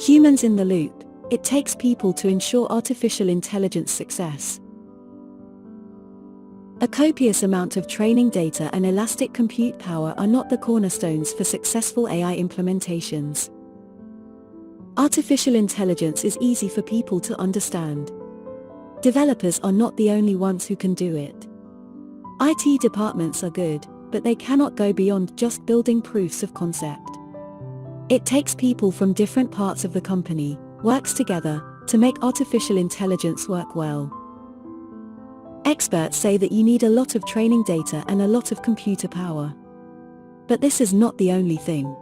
Humans in the loop. It takes people to ensure artificial intelligence success. A copious amount of training data and elastic compute power are not the cornerstones for successful AI implementations. Artificial intelligence is easy for people to understand. Developers are not the only ones who can do it. IT departments are good, but they cannot go beyond just building proofs of concept. It takes people from different parts of the company, works together, to make artificial intelligence work well. Experts say that you need a lot of training data and a lot of computer power. But this is not the only thing.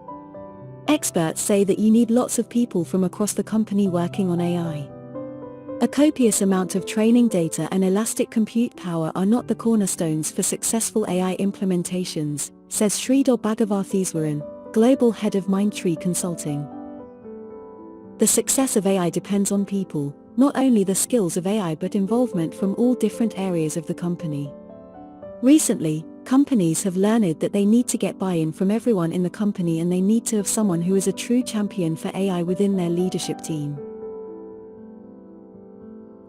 Experts say that you need lots of people from across the company working on AI. A copious amount of training data and elastic compute power are not the cornerstones for successful AI implementations, says Sridhar Bhagavartheswaran, Global Head of Mindtree Consulting. The success of AI depends on people, not only the skills of AI but involvement from all different areas of the company. Recently, companies have learned that they need to get buy-in from everyone in the company, and they need to have someone who is a true champion for AI within their leadership team.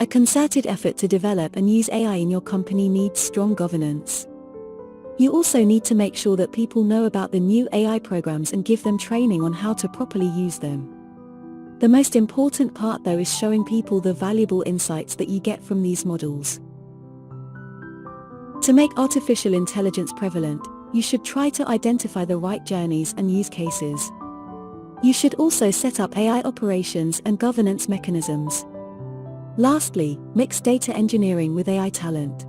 A concerted effort to develop and use AI in your company needs strong governance. You also need to make sure that people know about the new AI programs and give them training on how to properly use them. The most important part though is showing people the valuable insights that you get from these models. To make artificial intelligence prevalent, you should try to identify the right journeys and use cases. You should also set up AI operations and governance mechanisms. Lastly, mix data engineering with AI talent.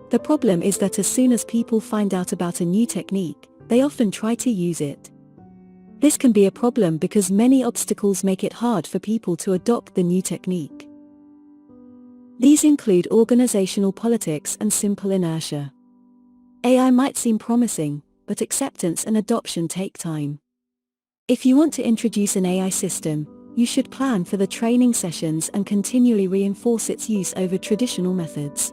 The problem is that as soon as people find out about a new technique, they often try to use it. This can be a problem because many obstacles make it hard for people to adopt the new technique. These include organizational politics and simple inertia. AI might seem promising, but acceptance and adoption take time. If you want to introduce an AI system, you should plan for the training sessions and continually reinforce its use over traditional methods.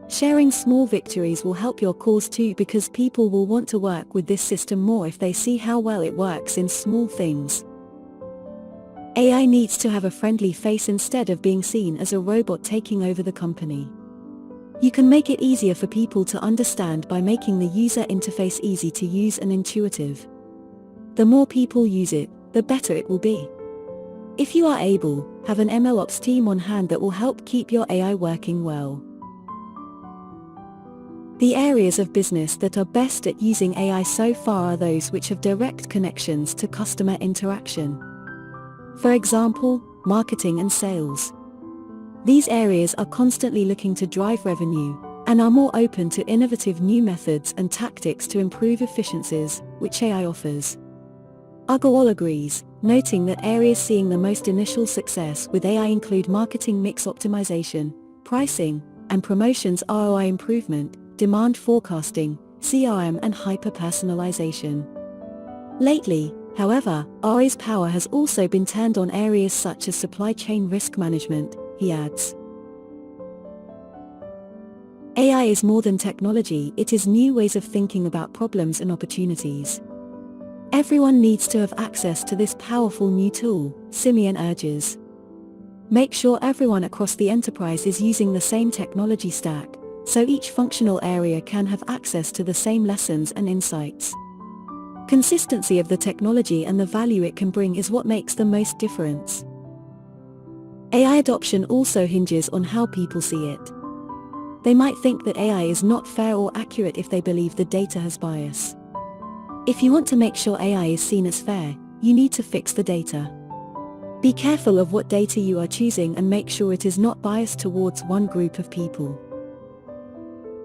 Sharing small victories will help your cause too, because people will want to work with this system more if they see how well it works in small things. AI needs to have a friendly face instead of being seen as a robot taking over the company. You can make it easier for people to understand by making the user interface easy to use and intuitive. The more people use it, the better it will be. If you are able, have an MLOps team on hand that will help keep your AI working well. The areas of business that are best at using AI so far are those which have direct connections to customer interaction. For example, marketing and sales. These areas are constantly looking to drive revenue, and are more open to innovative new methods and tactics to improve efficiencies, which AI offers. Agarwal agrees, noting that areas seeing the most initial success with AI include marketing mix optimization, pricing and promotions ROI improvement, demand forecasting, CRM and hyper-personalization. Lately, however, AI's power has also been turned on areas such as supply chain risk management, he adds. AI is more than technology, it is new ways of thinking about problems and opportunities. Everyone needs to have access to this powerful new tool, Simeon urges. Make sure everyone across the enterprise is using the same technology stack, so each functional area can have access to the same lessons and insights. Consistency of the technology and the value it can bring is what makes the most difference. AI adoption also hinges on how people see it. They might think that AI is not fair or accurate if they believe the data has bias. If you want to make sure AI is seen as fair, you need to fix the data. Be careful of what data you are choosing and make sure it is not biased towards one group of people.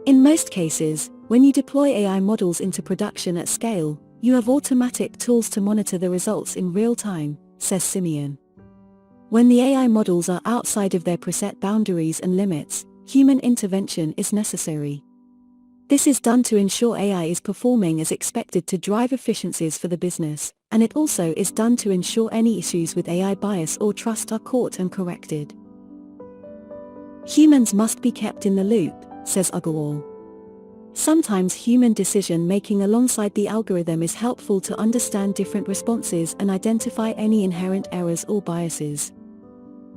In most cases, when you deploy AI models into production at scale, you have automatic tools to monitor the results in real time, says Simeon. When the AI models are outside of their preset boundaries and limits, human intervention is necessary. This is done to ensure AI is performing as expected to drive efficiencies for the business, and it also is done to ensure any issues with AI bias or trust are caught and corrected. Humans must be kept in the loop, says Agarwal. Sometimes human decision-making alongside the algorithm is helpful to understand different responses and identify any inherent errors or biases.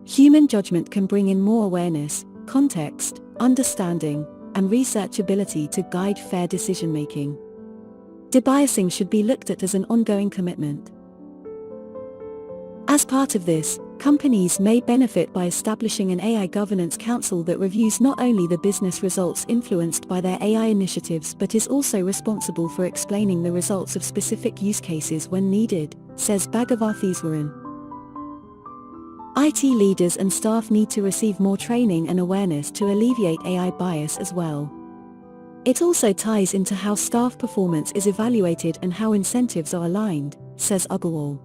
Human judgment can bring in more awareness, context, understanding, and researchability to guide fair decision-making. Debiasing should be looked at as an ongoing commitment. As part of this, companies may benefit by establishing an AI governance council that reviews not only the business results influenced by their AI initiatives but is also responsible for explaining the results of specific use cases when needed, says Bhagavathiswaran. IT leaders and staff need to receive more training and awareness to alleviate AI bias as well. It also ties into how staff performance is evaluated and how incentives are aligned, says Agarwal.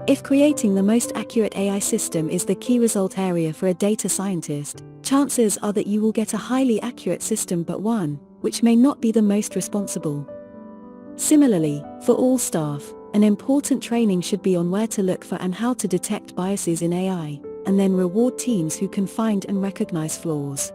If creating the most accurate AI system is the key result area for a data scientist, chances are that you will get a highly accurate system but one, which may not be the most responsible. Similarly, for all staff, an important training should be on where to look for and how to detect biases in AI, and then reward teams who can find and recognize flaws.